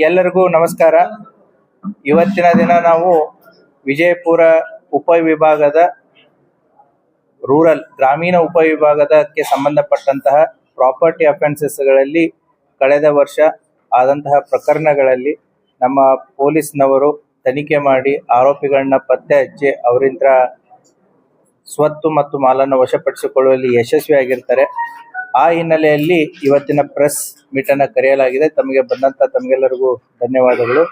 ಎಲ್ಲರಿಗೂ ನಮಸ್ಕಾರ. ಇವತ್ತಿನ ದಿನ ನಾವು ವಿಜಯಪುರ ಉಪವಿಭಾಗದ ಗ್ರಾಮೀಣ ಉಪವಿಭಾಗದಕ್ಕೆ ಸಂಬಂಧಪಟ್ಟಂತಹ ಪ್ರಾಪರ್ಟಿ ಅಫೆನ್ಸಸ್ಗಳಲ್ಲಿ ಕಳೆದ ವರ್ಷ ಆದಂತಹ ಪ್ರಕರಣಗಳಲ್ಲಿ ನಮ್ಮ ಪೊಲೀಸ್ನವರು ತನಿಖೆ ಮಾಡಿ ಆರೋಪಿಗಳನ್ನ ಪತ್ತೆ ಹಚ್ಚಿ ಅವರಿಂದ ಸ್ವತ್ತು ಮತ್ತು ಮಾಲನ್ನು ವಶಪಡಿಸಿಕೊಳ್ಳುವಲ್ಲಿ ಯಶಸ್ವಿಯಾಗಿರ್ತಾರೆ. ಆ ಹಿನ್ನೆಲೆಯಲ್ಲಿ ಇವತ್ತಿನ ಪ್ರೆಸ್ ಮೀಟ್ ಅನ್ನ ಕರೆಯಲಾಗಿದೆ. ತಮಗೆ ಬಂದಂತ ತಮಗೆಲ್ಲರಿಗೂ ಧನ್ಯವಾದಗಳು.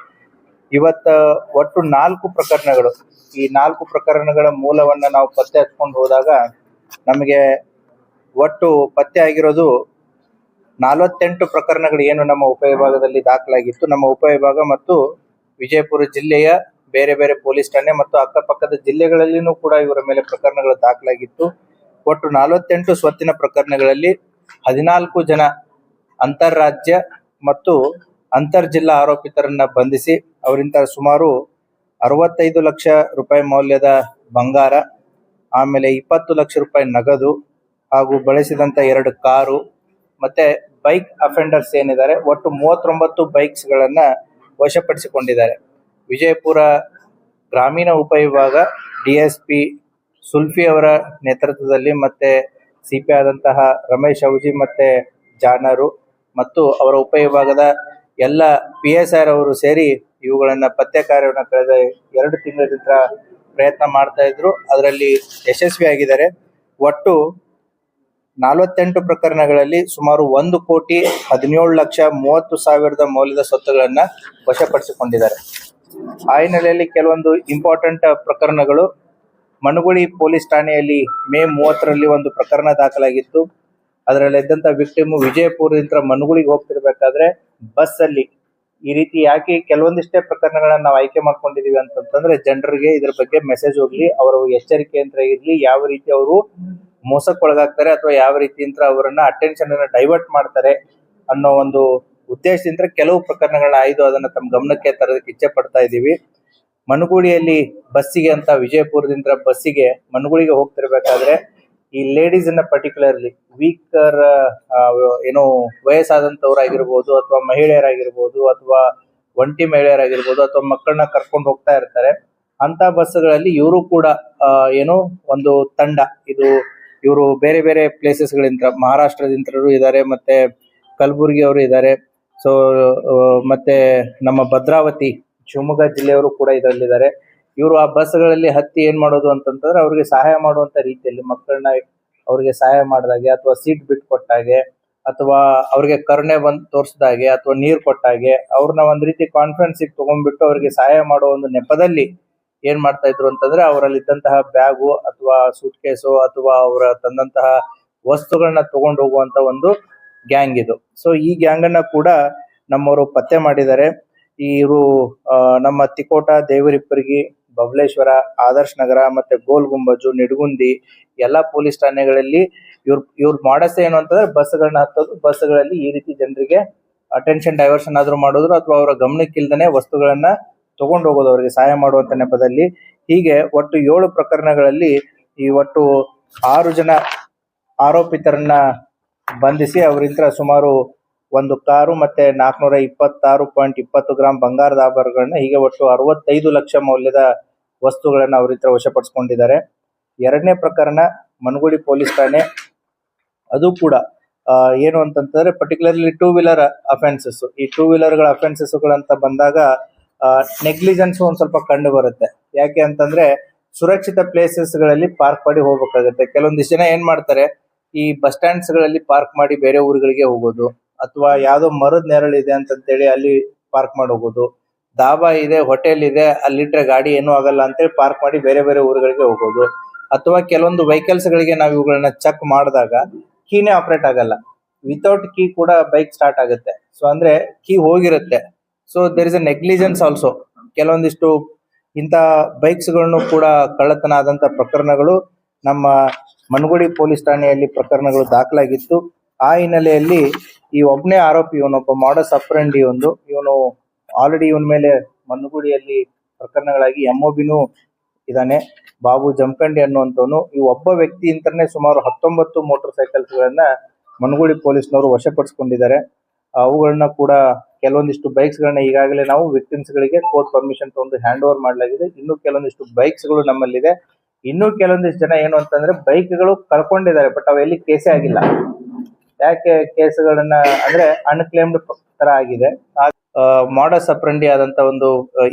ಒಟ್ಟು 4 ಪ್ರಕರಣಗಳು. ಈ 4 ಪ್ರಕರಣಗಳ ಮೂಲವನ್ನ ನಾವು ಪತ್ತೆ ಹಚ್ಕೊಂಡು ಹೋದಾಗ ನಮಗೆ ಒಟ್ಟು ಪತ್ತೆ ಆಗಿರೋದು 48 ಪ್ರಕರಣಗಳು ಏನು ನಮ್ಮ ಉಪವಿಭಾಗದಲ್ಲಿ ದಾಖಲಾಗಿತ್ತು. ನಮ್ಮ ಉಪವಿಭಾಗ ಮತ್ತು ವಿಜಯಪುರ ಜಿಲ್ಲೆಯ ಬೇರೆ ಬೇರೆ ಪೊಲೀಸ್ ಠಾಣೆ ಮತ್ತು ಅಕ್ಕಪಕ್ಕದ ಜಿಲ್ಲೆಗಳಲ್ಲಿನೂ ಕೂಡ ಇವರ ಮೇಲೆ ಪ್ರಕರಣಗಳು ದಾಖಲಾಗಿತ್ತು. ಒಟ್ಟು 48 ಸ್ವತ್ತಿನ ಪ್ರಕರಣಗಳಲ್ಲಿ 14 ಜನ ಅಂತಾರಾಜ್ಯ ಮತ್ತು ಅಂತರ್ ಜಿಲ್ಲಾ ಆರೋಪಿತರನ್ನ ಬಂಧಿಸಿ ಅವರಿಂದ ಸುಮಾರು 65 ಲಕ್ಷ ರೂಪಾಯಿ ಮೌಲ್ಯದ ಬಂಗಾರ, ಆಮೇಲೆ 20 ಲಕ್ಷ ರೂಪಾಯಿ ನಗದು ಹಾಗೂ ಬಳಸಿದಂತ 2 ಕಾರು ಮತ್ತೆ ಬೈಕ್ ಅಫೆಂಡರ್ಸ್ ಏನಿದ್ದಾರೆ ಒಟ್ಟು 39 ಬೈಕ್ಸ್ ಗಳನ್ನ ವಶಪಡಿಸಿಕೊಂಡಿದ್ದಾರೆ. ವಿಜಯಪುರ ಗ್ರಾಮೀಣ ಉಪವಿಭಾಗ ಡಿಎಸ್ಪಿ ಸುಲ್ಫಿ ಅವರ ನೇತೃತ್ವದಲ್ಲಿ ಮತ್ತೆ ಸಿಪಿ ಆದಂತಹ ರಮೇಶ್ ಅವಜಿ ಮತ್ತೆ ಜಾನರು ಮತ್ತು ಅವರ ಉಪವಿಭಾಗದ ಎಲ್ಲ PSR ಅವರು ಸೇರಿ ಇವುಗಳನ್ನ ಪತ್ತೆ ಕಾರ್ಯವನ್ನು ಕಳೆದ 2 ತಿಂಗಳಿಂದ ಪ್ರಯತ್ನ ಮಾಡ್ತಾ ಇದ್ರು. ಅದರಲ್ಲಿ ಯಶಸ್ವಿಯಾಗಿದ್ದಾರೆ. ಒಟ್ಟು 48 ಪ್ರಕರಣಗಳಲ್ಲಿ ಸುಮಾರು 1,17,30,000 ಮೌಲ್ಯದ ಸ್ವತ್ತುಗಳನ್ನ ವಶಪಡಿಸಿಕೊಂಡಿದ್ದಾರೆ. ಆ ಹಿನ್ನೆಲೆಯಲ್ಲಿ ಕೆಲವೊಂದು ಇಂಪಾರ್ಟೆಂಟ್ ಪ್ರಕರಣಗಳು. ಮನುಗುಳಿ ಪೊಲೀಸ್ ಠಾಣೆಯಲ್ಲಿ ಮೇ 30ರಲ್ಲಿ ಒಂದು ಪ್ರಕರಣ ದಾಖಲಾಗಿತ್ತು. ಅದರಲ್ಲಿ ಇದ್ದಂತ ವಿಕ್ಟಿಮ್ ವಿಜಯಪುರದಿಂದ ಮನುಗುಳಿಗೆ ಹೋಗ್ತಿರ್ಬೇಕಾದ್ರೆ ಬಸ್ ಅಲ್ಲಿ ಈ ರೀತಿ ಯಾಕೆ ಕೆಲವೊಂದಿಷ್ಟೇ ಪ್ರಕರಣಗಳನ್ನ ನಾವು ಆಯ್ಕೆ ಮಾಡ್ಕೊಂಡಿದೀವಿ ಅಂತಂದ್ರೆ ಜನರಿಗೆ ಇದ್ರ ಬಗ್ಗೆ ಮೆಸೇಜ್ ಹೋಗ್ಲಿ, ಅವರ ಎಚ್ಚರಿಕೆ ಅಂತ ಇರ್ಲಿ, ಯಾವ ರೀತಿ ಅವರು ಮೋಸಕ್ಕೊಳಗಾಗ್ತಾರೆ ಅಥವಾ ಯಾವ ರೀತಿಯಿಂದ ಅವರನ್ನ ಅಟೆನ್ಷನ್ ಅನ್ನ ಡೈವರ್ಟ್ ಮಾಡ್ತಾರೆ ಅನ್ನೋ ಒಂದು ಉದ್ದೇಶದಿಂದ ಕೆಲವು ಪ್ರಕರಣಗಳನ್ನ ಆಯ್ದು ಅದನ್ನ ತಮ್ಮ ಗಮನಕ್ಕೆ ತರೋದಕ್ಕೆ ಇಚ್ಛೆ ಪಡ್ತಾ ಇದೀವಿ. ಮನುಗುಳಿಯಲ್ಲಿ ಬಸ್ಸಿಗೆ ಅಂತ ವಿಜಯಪುರದಿಂದ ಬಸ್ಸಿಗೆ ಮನುಗುಳಿಗೆ ಹೋಗ್ತಿರ್ಬೇಕಾದ್ರೆ ಈ ಲೇಡೀಸ್ ಅನ್ನ ಪರ್ಟಿಕ್ಯುಲರ್ಲಿ ವೀಕರ್ ಏನೋ ವಯಸ್ಸಾದಂತವ್ರಾಗಿರ್ಬೋದು ಅಥವಾ ಮಹಿಳೆಯರಾಗಿರ್ಬೋದು ಅಥವಾ ಒಂಟಿ ಮಹಿಳೆಯರಾಗಿರ್ಬೋದು ಅಥವಾ ಮಕ್ಕಳನ್ನ ಕರ್ಕೊಂಡು ಹೋಗ್ತಾ ಇರ್ತಾರೆ. ಅಂತ ಬಸ್ಗಳಲ್ಲಿ ಇವರು ಕೂಡ ಏನೋ ಒಂದು ತಂಡ, ಇವರು ಬೇರೆ ಬೇರೆ ಪ್ಲೇಸಸ್ ಗಳಿಂದ ಮಹಾರಾಷ್ಟ್ರದಿಂತರು ಇದ್ದಾರೆ, ಮತ್ತೆ ಕಲಬುರ್ಗಿ ಅವರು ಇದ್ದಾರೆ, ಸೊ ಮತ್ತೆ ನಮ್ಮ ಭದ್ರಾವತಿ ಶಿವಮೊಗ್ಗ ಜಿಲ್ಲೆಯವರು ಕೂಡ ಇದರಲ್ಲಿದ್ದಾರೆ. ಇವರು ಆ ಬಸ್ಗಳಲ್ಲಿ ಹತ್ತಿ ಏನ್ ಮಾಡೋದು ಅಂತಂತಂದ್ರೆ ಅವ್ರಿಗೆ ಸಹಾಯ ಮಾಡುವಂತ ರೀತಿಯಲ್ಲಿ ಮಕ್ಕಳನ್ನ ಅವ್ರಿಗೆ ಸಹಾಯ ಮಾಡಿದಾಗೆ ಅಥವಾ ಸೀಟ್ ಬಿಟ್ಟು ಕೊಟ್ಟಾಗೆ ಅಥವಾ ಅವ್ರಿಗೆ ಕರುಣೆ ಬಂದು ತೋರಿಸಿದಾಗೆ ಅಥವಾ ನೀರು ಕೊಟ್ಟಾಗೆ ಅವ್ರನ್ನ ಒಂದ್ ರೀತಿ ಕಾನ್ಫಿಡೆನ್ಸ್ ತಗೊಂಡ್ಬಿಟ್ಟು ಅವ್ರಿಗೆ ಸಹಾಯ ಮಾಡೋ ಒಂದು ನೆಪದಲ್ಲಿ ಏನ್ ಮಾಡ್ತಾ ಇದ್ರು ಅಂತಂದ್ರೆ ಅವರಲ್ಲಿ ಇದ್ದಂತಹ ಬ್ಯಾಗು ಅಥವಾ ಸೂಟ್ ಕೇಸು ಅಥವಾ ಅವರ ತಂದಂತಹ ವಸ್ತುಗಳನ್ನ ತಗೊಂಡು ಹೋಗುವಂತ ಒಂದು ಗ್ಯಾಂಗ್ ಇದು. ಸೊ ಈ ಗ್ಯಾಂಗ್ ಅನ್ನ ಕೂಡ ನಮ್ಮವರು ಪತ್ತೆ ಮಾಡಿದ್ದಾರೆ. ಇವರು ನಮ್ಮ ತಿಕೋಟ, ದೇವರಿಪ್ಪರ್ಗಿ, ಬಬಲೇಶ್ವರ, ಆದರ್ಶ್ ನಗರ ಮತ್ತೆ ಗೋಲ್ ಗುಂಬಜು, ನಿಡಗುಂದಿ ಎಲ್ಲಾ ಪೊಲೀಸ್ ಠಾಣೆಗಳಲ್ಲಿ ಇವ್ರ ಮಾಡಸ್ ಏನು ಅಂತಂದ್ರೆ ಬಸ್ಗಳನ್ನ ಹತ್ತೋದು, ಬಸ್ಗಳಲ್ಲಿ ಈ ರೀತಿ ಜನರಿಗೆ ಅಟೆನ್ಷನ್ ಡೈವರ್ಷನ್ ಆದ್ರೂ ಮಾಡೋದ್ರು ಅಥವಾ ಅವರ ಗಮನಕ್ಕಿಲ್ದನೆ ವಸ್ತುಗಳನ್ನ ತಗೊಂಡು ಹೋಗೋದು ಅವರಿಗೆ ಸಹಾಯ ಮಾಡುವಂತ ನೆಪದಲ್ಲಿ. ಹೀಗೆ ಒಟ್ಟು 7 ಪ್ರಕರಣಗಳಲ್ಲಿ ಈ ಒಟ್ಟು 6 ಜನ ಆರೋಪಿತರನ್ನ ಬಂಧಿಸಿ ಅವರಿಂದ ಸುಮಾರು 1 ಕಾರು ಮತ್ತೆ 426.20 ಗ್ರಾಂ ಬಂಗಾರದ ಆಭರಣಗಳನ್ನ ಹೀಗೆ ಒಟ್ಟು 65 ಲಕ್ಷ ಮೌಲ್ಯದ ವಸ್ತುಗಳನ್ನ ಅವರಿತ್ರ ವಶಪಡಿಸಿಕೊಂಡಿದ್ದಾರೆ. 2ನೇ ಪ್ರಕರಣ ಮನುಗುಳಿ ಪೊಲೀಸ್ ಠಾಣೆ. ಅದು ಕೂಡ ಏನು ಅಂತಂತಂದ್ರೆ ಪರ್ಟಿಕ್ಯುಲರ್ಲಿ 2 ವೀಲರ್ ಅಫೆನ್ಸಸ್. ಈ 2 ವೀಲರ್ಗಳ ಅಫೆನ್ಸಸ್ ಗಳಂತ ಬಂದಾಗ ನೆಗ್ಲಿಜೆನ್ಸ್ ಒಂದ್ ಸ್ವಲ್ಪ ಕಂಡು ಬರುತ್ತೆ. ಯಾಕೆ ಅಂತಂದ್ರೆ ಸುರಕ್ಷಿತ ಪ್ಲೇಸಸ್ ಗಳಲ್ಲಿ ಪಾರ್ಕ್ ಮಾಡಿ ಹೋಗ್ಬೇಕಾಗುತ್ತೆ. ಕೆಲವೊಂದಿಷ್ಟು ಜನ ಏನ್ ಮಾಡ್ತಾರೆ, ಈ ಬಸ್ ಸ್ಟ್ಯಾಂಡ್ಸ್ ಗಳಲ್ಲಿ ಪಾರ್ಕ್ ಮಾಡಿ ಬೇರೆ ಊರುಗಳಿಗೆ ಹೋಗೋದು, ಅಥವಾ ಯಾವ್ದೋ ಮರದ ನೆರಳಿದೆ ಅಂತೇಳಿ ಅಲ್ಲಿ ಪಾರ್ಕ್ ಮಾಡಿ ಹೋಗೋದು, ಧಾಬಾ ಇದೆ, ಹೋಟೆಲ್ ಇದೆ, ಅಲ್ಲಿಟ್ರೆ ಗಾಡಿ ಏನೂ ಆಗಲ್ಲ ಅಂತೇಳಿ ಪಾರ್ಕ್ ಮಾಡಿ ಬೇರೆ ಬೇರೆ ಊರುಗಳಿಗೆ ಹೋಗೋದು. ಅಥವಾ ಕೆಲವೊಂದು ವೆಹಿಕಲ್ಸ್ ಗಳಿಗೆ ನಾವು ಇವುಗಳನ್ನ ಚೆಕ್ ಮಾಡಿದಾಗ ಕೀನೇ ಆಪರೇಟ್ ಆಗಲ್ಲ, ವಿತೌಟ್ ಕೀ ಕೂಡ ಬೈಕ್ ಸ್ಟಾರ್ಟ್ ಆಗುತ್ತೆ. ಸೊ ಅಂದ್ರೆ ಕೀ ಹೋಗಿರುತ್ತೆ. So there is a negligence also. ಕೆಲವೊಂದಿಷ್ಟು ಇಂಥ ಬೈಕ್ಸ್ ಗಳನ್ನು ಕೂಡ ಕಳ್ಳತನ ಆದಂತ ಪ್ರಕರಣಗಳು ನಮ್ಮ ಮನುಗುಳಿ ಪೊಲೀಸ್ ಠಾಣೆಯಲ್ಲಿ ಪ್ರಕರಣಗಳು ದಾಖಲಾಗಿತ್ತು. ಆ ಹಿನ್ನೆಲೆಯಲ್ಲಿ ಈ ಒಬ್ಬನೇ ಆರೋಪಿ, ಇವನೊಬ್ಬ ಮಾಡಸ್ ಅಪ್ರೆಂಡಿ ಇವನು ಆಲ್ರೆಡಿ ಇವನ ಮೇಲೆ ಮನುಗುಳಿಯಲ್ಲಿ ಪ್ರಕರಣಗಳಾಗಿ MOBನೂ ಇದಾನೆ, ಬಾಬು ಜಮಖಂಡಿ ಅನ್ನುವಂಥವನು. ಈ ಒಬ್ಬ ವ್ಯಕ್ತಿ ಇಂತನೇ ಸುಮಾರು 19 ಮೋಟಾರ್ ಸೈಕಲ್ಸ್ ಗಳನ್ನ ಮನುಗುಳಿ ಪೊಲೀಸ್ನವರು ವಶಪಡಿಸಿಕೊಂಡಿದ್ದಾರೆ. ಅವುಗಳನ್ನ ಕೂಡ ಕೆಲವೊಂದಿಷ್ಟು ಬೈಕ್ಸ್ ಗಳನ್ನ ಈಗಾಗಲೇ ನಾವು ವಿಕ್ಟಿಮ್ಸ್ ಗಳಿಗೆ ಕೋರ್ಟ್ ಪರ್ಮಿಷನ್ ತಗೊಂಡು ಹ್ಯಾಂಡ್ ಓವರ್ ಮಾಡಲಾಗಿದೆ. ಇನ್ನು ಕೆಲವೊಂದಿಷ್ಟು ಬೈಕ್ಸ್ ಗಳು ನಮ್ಮಲ್ಲಿದೆ. ಇನ್ನು ಕೆಲವೊಂದಿಷ್ಟು ಜನ ಏನು ಅಂತಂದ್ರೆ ಬೈಕ್ ಗಳು ಕಳ್ಕೊಂಡಿದ್ದಾರೆ, ಬಟ್ ಅವೆಲ್ಲಿ ಕೇಸೇ ಆಗಿಲ್ಲ. ಯಾಕೆ ಕೇಸ್ಗಳನ್ನ ಅಂದ್ರೆ ಅನ್ಕ್ಲೇಮ್ಡ್ ತರ ಆಗಿದೆ. ಮಾಡಸ್ ಅಪ್ರಂಡಿ ಆದಂತ ಒಂದು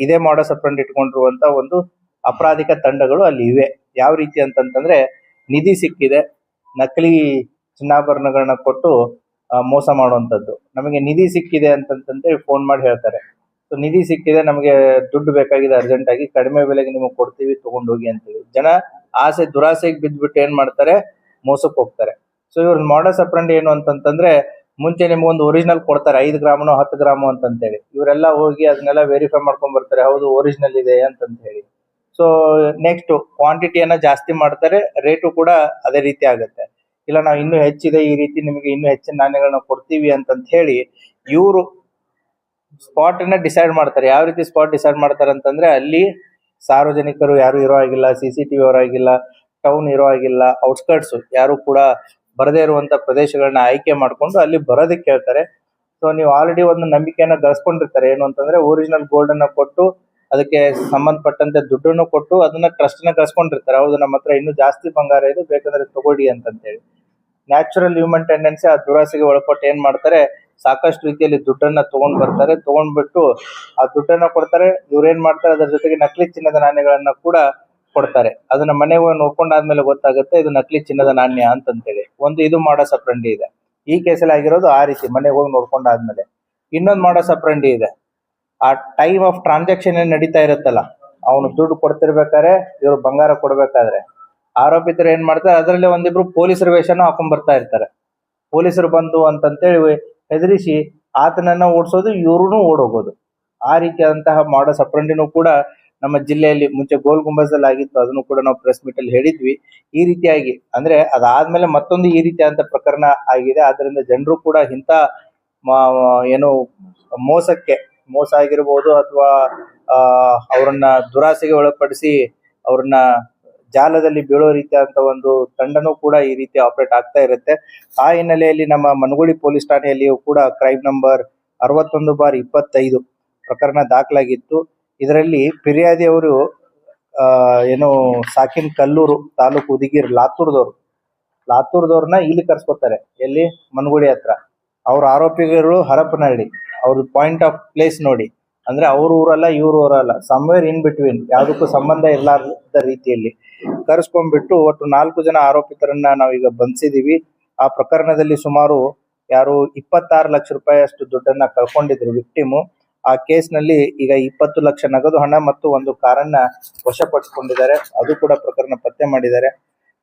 ಇದೇ ಮಾಡಸ್ ಅಪ್ರಂಡಿ ಇಟ್ಕೊಂಡಿರುವಂತ ಒಂದು ಅಪರಾಧಿಕ ತಂಡಗಳು ಅಲ್ಲಿ ಇವೆ. ಯಾವ ರೀತಿ ಅಂತಂತಂದ್ರೆ ನಿಧಿ ಸಿಕ್ಕಿದೆ, ನಕಲಿ ಚಿನ್ನಾಭರಣಗಳನ್ನ ಕೊಟ್ಟು ಮೋಸ ಮಾಡುವಂತದ್ದು. ನಮಗೆ ನಿಧಿ ಸಿಕ್ಕಿದೆ ಅಂತಂತಂದ್ರೆ ಫೋನ್ ಮಾಡಿ ಹೇಳ್ತಾರೆ, ಸೊ ನಿಧಿ ಸಿಕ್ಕಿದೆ, ನಮಗೆ ದುಡ್ಡು ಬೇಕಾಗಿದೆ ಅರ್ಜೆಂಟ್ ಆಗಿ, ಕಡಿಮೆ ಬೆಲೆಗೆ ನಿಮಗೆ ಕೊಡ್ತೀವಿ ತಗೊಂಡೋಗಿ ಅಂತೇಳಿ ಜನ ದುರಾಸೆಗೆ ಬಿದ್ದ್ಬಿಟ್ಟು ಏನ್ ಮಾಡ್ತಾರೆ, ಮೋಸಕ್ಕೆ ಹೋಗ್ತಾರೆ. ಸೊ ಇವ್ರ ಮಾಡಸ್ ಅಪ್ರಂಡಿ ಏನು ಅಂತಂತಂದ್ರೆ ಮುಂಚೆ ನಿಮ್ಗೊಂದು ಒರಿಜಿನಲ್ ಕೊಡ್ತಾರೆ, 5 ಗ್ರಾಮನೋ 10 ಗ್ರಾಮು ಅಂತಂತೇಳಿ. ಇವರೆಲ್ಲ ಹೋಗಿ ಅದನ್ನೆಲ್ಲ ವೆರಿಫೈ ಮಾಡ್ಕೊಂಡ್ ಬರ್ತಾರೆ, ಹೌದು ಒರಿಜಿನಲ್ ಇದೆ ಅಂತಂತ ಹೇಳಿ. ಸೊ ನೆಕ್ಸ್ಟ್ ಕ್ವಾಂಟಿಟಿಯನ್ನ ಜಾಸ್ತಿ ಮಾಡ್ತಾರೆ, ರೇಟು ಕೂಡ ಅದೇ ರೀತಿ ಆಗುತ್ತೆ. ಇಲ್ಲ ನಾವು ಇನ್ನೂ ಹೆಚ್ಚಿದೆ, ಈ ರೀತಿ ನಿಮಗೆ ಇನ್ನೂ ಹೆಚ್ಚಿನ ನಾಣ್ಯಗಳನ್ನ ಕೊಡ್ತೀವಿ ಅಂತಂತ ಹೇಳಿ ಇವರು ಸ್ಪಾಟ್ ಅನ್ನ ಡಿಸೈಡ್ ಮಾಡ್ತಾರೆ. ಯಾವ ರೀತಿ ಸ್ಪಾಟ್ ಡಿಸೈಡ್ ಮಾಡ್ತಾರೆ ಅಂತಂದ್ರೆ ಅಲ್ಲಿ ಸಾರ್ವಜನಿಕರು ಯಾರು ಇರೋ ಆಗಿಲ್ಲ, CCTV ಇರೋ ಆಗಿಲ್ಲ, ಟೌನ್ ಇರೋ ಆಗಿಲ್ಲ, ಔಟ್ಸ್ಕರ್ಟ್ಸ್ ಯಾರು ಕೂಡ ಬರದೇ ಇರುವಂತ ಪ್ರದೇಶಗಳನ್ನ ಆಯ್ಕೆ ಮಾಡ್ಕೊಂಡು ಅಲ್ಲಿ ಬರೋದಕ್ಕೆ ಹೇಳ್ತಾರೆ. ಸೊ ನೀವು ಆಲ್ರೆಡಿ ಒಂದು ನಂಬಿಕೆಯನ್ನ ಗಳಿಸ್ಕೊಂಡಿರ್ತಾರೆ, ಏನು ಅಂತಂದ್ರೆ ಒರಿಜಿನಲ್ ಗೋಲ್ಡ್ ಅನ್ನ ಕೊಟ್ಟು ಅದಕ್ಕೆ ಸಂಬಂಧಪಟ್ಟಂತೆ ದುಡ್ಡನ್ನು ಕೊಟ್ಟು ಅದನ್ನ ಟ್ರಸ್ಟ್ ನ ಗಳಿಸ್ಕೊಂಡಿರ್ತಾರೆ. ಹೌದು ನಮ್ಮ ಹತ್ರ ಇನ್ನೂ ಜಾಸ್ತಿ ಬಂಗಾರ ಇದೆ, ಬೇಕಂದ್ರೆ ತಗೊಳ್ಳಿ ಅಂತಂತೇಳಿ. ನ್ಯಾಚುರಲ್ ಹ್ಯೂಮನ್ ಟೆಂಡೆನ್ಸಿ ಆ ದುರಾಸೆಗೆ ಒಳಪಟ್ಟು ಏನ್ ಮಾಡ್ತಾರೆ, ಸಾಕಷ್ಟು ರೀತಿಯಲ್ಲಿ ದುಡ್ಡನ್ನ ತಗೊಂಡ್ ಬರ್ತಾರೆ. ತಗೊಂಡ್ಬಿಟ್ಟು ಆ ದುಡ್ಡನ್ನ ಕೊಡ್ತಾರೆ. ಇವ್ರೇನ್ ಮಾಡ್ತಾರೆ, ಅದರ ಜೊತೆಗೆ ನಕಲಿ ಚಿನ್ನದ ನಾಣ್ಯಗಳನ್ನ ಕೂಡ ಕೊಡ್ತಾರೆ. ಅದನ್ನ ಮನೆಗೆ ನೋಡ್ಕೊಂಡಾದ್ಮೇಲೆ ಗೊತ್ತಾಗುತ್ತೆ ಇದು ನಕಲಿ ಚಿನ್ನದ ನಾಣ್ಯ ಅಂತಂತೇಳಿ. ಒಂದು ಇದು ಮಾಡಸ್ ಅಪ್ರಂಡಿ ಇದೆ. ಈ ಕೇಸಲ್ಲಿ ಆಗಿರೋದು ಆ ರೀತಿ ಮನೆಗೆ ಹೋಗಿ ನೋಡ್ಕೊಂಡಾದ್ಮೇಲೆ. ಇನ್ನೊಂದು ಮಾಡಸ್ ಅಪ್ರಂಡಿ ಇದೆ, ಆ ಟೈಮ್ ಆಫ್ ಟ್ರಾನ್ಸಾಕ್ಷನ್ ಏನ್ ನಡೀತಾ ಇರುತ್ತಲ್ಲ, ಅವನು ದುಡ್ಡು ಕೊಡ್ತಿರ್ಬೇಕಾದ್ರೆ ಇವ್ರು ಬಂಗಾರ ಕೊಡ್ಬೇಕಾದ್ರೆ ಆರೋಪಿತರು ಏನ್ ಮಾಡ್ತಾರೆ, ಅದರಲ್ಲೇ ಒಂದಿಬ್ರು ಪೊಲೀಸರ ವೇಷನ ಹಾಕೊಂಡ್ ಬರ್ತಾ ಇರ್ತಾರೆ. ಪೊಲೀಸರು ಬಂದು ಅಂತಂತೇಳಿ ಹೆದರಿಸಿ ಆತನನ್ನ ಓಡಿಸೋದು, ಇವ್ರು ಓಡೋಗೋದು. ಆ ರೀತಿಯಾದಂತಹ ಮಾಡಸ್ ಅಪ್ರಂಡಿನೂ ಕೂಡ ನಮ್ಮ ಜಿಲ್ಲೆಯಲ್ಲಿ ಮುಂಚೆ ಗೋಲ್ ಗುಂಬಜಲ್ಲಿ ಆಗಿತ್ತು. ಅದನ್ನು ಕೂಡ ನಾವು ಪ್ರೆಸ್ ಮೀಟ್ ಅಲ್ಲಿ ಹೇಳಿದ್ವಿ. ಈ ರೀತಿಯಾಗಿ ಅಂದ್ರೆ ಅದಾದ್ಮೇಲೆ ಮತ್ತೊಂದು ಈ ರೀತಿಯಾದಂತ ಪ್ರಕರಣ ಆಗಿದೆ. ಆದ್ರಿಂದ ಜನರು ಕೂಡ ಇಂಥ ಏನು ಮೋಸ ಆಗಿರ್ಬೋದು ಅಥವಾ ಅವರನ್ನ ದುರಾಸೆಗೆ ಒಳಪಡಿಸಿ ಅವ್ರನ್ನ ಜಾಲದಲ್ಲಿ ಬೀಳೋ ರೀತಿಯಾದಂತ ಒಂದು ತಂಡನೂ ಕೂಡ ಈ ರೀತಿ ಆಪರೇಟ್ ಆಗ್ತಾ ಇರುತ್ತೆ. ಆ ಹಿನ್ನೆಲೆಯಲ್ಲಿ ನಮ್ಮ ಮನಗುಳಿ ಪೊಲೀಸ್ ಠಾಣೆಯಲ್ಲಿಯೂ ಕೂಡ ಕ್ರೈಮ್ ನಂಬರ್ 61/25 ಪ್ರಕರಣ ದಾಖಲಾಗಿತ್ತು. ಇದರಲ್ಲಿ ಫಿರ್ಯಾದಿ ಅವರು ಏನು ಸಾಕಿನ್ ಕಲ್ಲೂರು ತಾಲೂಕು ಉದಿಗಿರ್ ಲಾತೂರ್ದವ್ರನ್ನ ಇಲ್ಲಿ ಕರ್ಸ್ಕೊತಾರೆ, ಎಲ್ಲಿ ಮನಗುಳಿ ಹತ್ರ. ಅವ್ರ ಆರೋಪಿಗಳು ಹರಪನಹಳ್ಳಿ. ಅವ್ರದ್ದು ಪಾಯಿಂಟ್ ಆಫ್ ಪ್ಲೇಸ್ ನೋಡಿ, ಅಂದ್ರೆ ಅವ್ರ ಊರಲ್ಲ ಇವ್ರ ಊರಲ್ಲ, ಸಮ್ವೇರ್ ಇನ್ ಬಿಟ್ವೀನ್, ಯಾವುದಕ್ಕೂ ಸಂಬಂಧ ಇಲ್ಲಾರ್ದ ರೀತಿಯಲ್ಲಿ ಕರೆಸ್ಕೊಂಡ್ಬಿಟ್ಟು ಒಟ್ಟು 4 ಜನ ಆರೋಪಿತರನ್ನ ನಾವೀಗ ಬಂಧಿಸಿದೀವಿ. ಆ ಪ್ರಕರಣದಲ್ಲಿ ಸುಮಾರು 26 ಲಕ್ಷ ರೂಪಾಯಿ ಅಷ್ಟು ದುಡ್ಡನ್ನ ಕಳ್ಕೊಂಡಿದ್ರು ವಿಕ್ಟಿಮು. ಆ ಕೇಸ್ನಲ್ಲಿ ಈಗ 20 ಲಕ್ಷ ನಗದು ಹಣ ಮತ್ತು ಒಂದು ಕಾರನ್ನ ವಶಪಡಿಸಿಕೊಂಡಿದ್ದಾರೆ. ಅದು ಕೂಡ ಪ್ರಕರಣ ಪತ್ತೆ ಮಾಡಿದ್ದಾರೆ.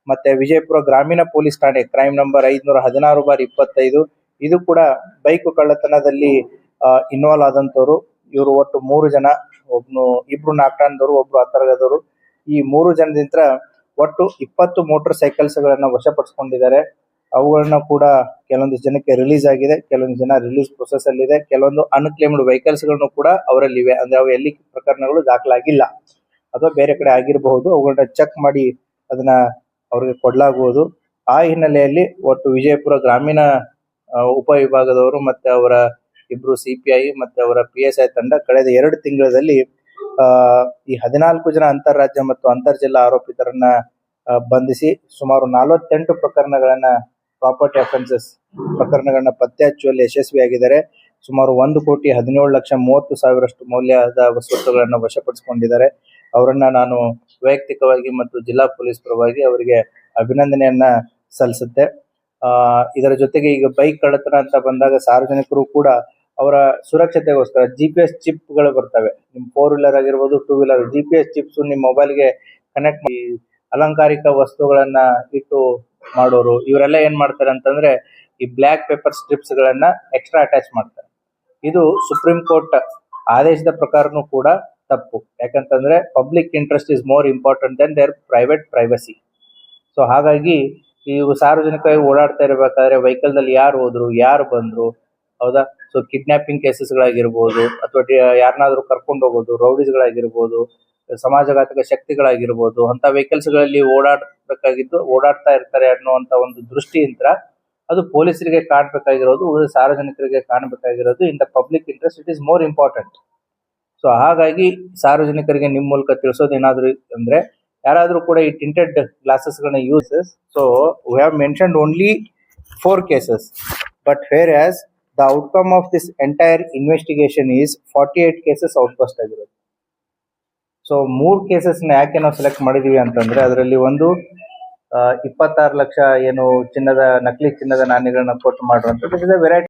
ಮತ್ತೆ ವಿಜಯಪುರ ಗ್ರಾಮೀಣ ಪೊಲೀಸ್ ಠಾಣೆ ಕ್ರೈಮ್ ನಂಬರ್ 516/25 ಇದು ಕೂಡ ಬೈಕ್ ಕಳ್ಳತನದಲ್ಲಿ ಇನ್ವಾಲ್ವ್ ಆದಂತವ್ರು. ಇವರು ಒಟ್ಟು 3 ಜನ, ಇಬ್ರು ನಾಕ್ರಾನ್ದವರು, ಒಬ್ರು ಅತರ್ಗದವರು. ಈ 3 ಜನದಿಂದ ಒಟ್ಟು 20 ಮೋಟಾರ್ ಸೈಕಲ್ಸ್ ಗಳನ್ನ ವಶಪಡಿಸಿಕೊಂಡಿದ್ದಾರೆ. ಅವುಗಳನ್ನ ಕೂಡ ಕೆಲವೊಂದು ಜನಕ್ಕೆ ರಿಲೀಸ್ ಆಗಿದೆ, ಕೆಲವೊಂದು ಜನ ರಿಲೀಸ್ ಪ್ರೊಸೆಸ್ ಅಲ್ಲಿ ಇದೆ. ಕೆಲವೊಂದು ಅನ್ಕ್ಲೇಮ್ಡ್ ವೆಹಿಕಲ್ಸ್ ಗಳನ್ನು ಕೂಡ ಅವರಲ್ಲಿ ಇವೆ. ಅಂದ್ರೆ ಅವು ಎಲ್ಲಿ ಪ್ರಕರಣಗಳು ದಾಖಲಾಗಿಲ್ಲ ಅಥವಾ ಬೇರೆ ಕಡೆ ಆಗಿರಬಹುದು. ಅವುಗಳನ್ನ ಚೆಕ್ ಮಾಡಿ ಅದನ್ನ ಅವ್ರಿಗೆ ಕೊಡ್ಲಾಗುವುದು. ಆ ಹಿನ್ನೆಲೆಯಲ್ಲಿ ಒಟ್ಟು ವಿಜಯಪುರ ಗ್ರಾಮೀಣ ಉಪವಿಭಾಗದವರು ಮತ್ತೆ ಅವರ ಇಬ್ರು CPI ಮತ್ತೆ ಅವರ PSI ತಂಡ ಕಳೆದ 2 ತಿಂಗಳಲ್ಲಿ ಈ 14 ಜನ ಅಂತಾರಾಜ್ಯ ಮತ್ತು ಅಂತರ್ ಜಿಲ್ಲಾ ಆರೋಪಿತರನ್ನ ಬಂಧಿಸಿ ಸುಮಾರು 48 ಪ್ರಕರಣಗಳನ್ನ ಪ್ರಾಪರ್ಟಿ ಅಫೆನ್ಸಸ್ ಪ್ರಕರಣಗಳನ್ನ ಪತ್ತೆ ಹಚ್ಚುವಲ್ಲಿ ಯಶಸ್ವಿಯಾಗಿದ್ದಾರೆ. ಸುಮಾರು 1,17,30,30,000 ಮೌಲ್ಯದ ವಸ್ತುಗಳನ್ನ ವಶಪಡಿಸಿಕೊಂಡಿದ್ದಾರೆ. ಅವರನ್ನ ನಾನು ವೈಯಕ್ತಿಕವಾಗಿ ಮತ್ತು ಜಿಲ್ಲಾ ಪೊಲೀಸ್ ಪರವಾಗಿ ಅವರಿಗೆ ಅಭಿನಂದನೆಯನ್ನ ಸಲ್ಲಿಸುತ್ತೆ. ಇದರ ಜೊತೆಗೆ ಈಗ ಬೈಕ್ ಕಳ್ಳತನ ಅಂತ ಬಂದಾಗ ಸಾರ್ವಜನಿಕರು ಕೂಡ ಅವರ ಸುರಕ್ಷತೆಗೋಸ್ಕರ GPS ಚಿಪ್ಗಳು ಬರ್ತವೆ. ನಿಮ್ 4 ವೀಲರ್ ಆಗಿರ್ಬೋದು, 2 ವೀಲರ್ GPS ಚಿಪ್ಸ್ ನಿಮ್ಮ ಮೊಬೈಲ್ಗೆ ಕನೆಕ್ಟ್ ಮಾಡಿ ಅಲಂಕಾರಿಕ ವಸ್ತುಗಳನ್ನ ಇಟ್ಟು ಮಾಡೋರು ಇವರೆಲ್ಲ ಏನ್ ಮಾಡ್ತಾರೆ ಅಂತಂದ್ರೆ ಈ ಬ್ಲಾಕ್ ಪೇಪರ್ ಸ್ಟ್ರಿಪ್ಸ್ ಗಳನ್ನ ಎಕ್ಸ್ಟ್ರಾ ಅಟ್ಯಾಚ್ ಮಾಡ್ತಾರೆ. ಇದು ಸುಪ್ರೀಂ ಕೋರ್ಟ್ ಆದೇಶದ ಪ್ರಕಾರನೂ ಕೂಡ ತಪ್ಪು. ಯಾಕಂತಂದ್ರೆ public interest is more important than their private privacy. So ಹಾಗಾಗಿ ಇವು ಸಾರ್ವಜನಿಕವಾಗಿ ಓಡಾಡ್ತಾ ಇರಬೇಕಾದ್ರೆ ವೆಹಿಕಲ್ ದಲ್ಲಿ ಯಾರು ಹೋದ್ರು, ಯಾರು ಬಂದ್ರು, ಹೌದಾ? ಸೊ ಕಿಡ್ನಾಪಿಂಗ್ ಕೇಸಸ್ ಗಳಾಗಿರ್ಬೋದು ಅಥವಾ ಯಾರನ್ನಾದ್ರೂ ಕರ್ಕೊಂಡು ಹೋಗೋದು, ರೌಡೀಸ್ ಗಳಾಗಿರ್ಬೋದು, ಸಮಾಜಘಾತಕ ಶಕ್ತಿಗಳಾಗಿರ್ಬೋದು, ಅಂತ ವೆಹಿಕಲ್ಸ್ ಗಳಲ್ಲಿ ಓಡಾಡ್ತಾ ಇರ್ತಾರೆ ಅನ್ನುವಂತ ಒಂದು ದೃಷ್ಟಿಯಿಂದ ಅದು ಪೊಲೀಸರಿಗೆ ಕಾಣಬೇಕಾಗಿರೋದು, ಸಾರ್ವಜನಿಕರಿಗೆ ಕಾಣಬೇಕಾಗಿರೋದು in the public interest it is more important. So ಹಾಗಾಗಿ ಸಾರ್ವಜನಿಕರಿಗೆ ನಿಮ್ಮ ಮೂಲಕ ತಿಳಿಸೋದು ಏನಾದ್ರು ಅಂದ್ರೆ, ಯಾರಾದ್ರೂ ಕೂಡ ಈ ಟಿಂಟೆಡ್ ಗ್ಲಾಸಸ್ ಗಳನ್ನ uses. So we have mentioned only 4 cases, but whereas the outcome of this entire investigation is 48 cases outburst ಆಗಿರೋದು. ಸೊ 3 ಕೇಸಸ್ ಯಾಕೆ ನಾವು ಸೆಲೆಕ್ಟ್ ಮಾಡಿದೀವಿ ಅಂತಂದ್ರೆ, ಅದರಲ್ಲಿ ಒಂದು 26 ಲಕ್ಷ ಏನು ನಕಲಿ ಚಿನ್ನದ ನಾಣ್ಯಗಳನ್ನ ಕೊಟ್ಟು ಮಾಡುವಂಥದ್ದು. ವೆರೈಟಿ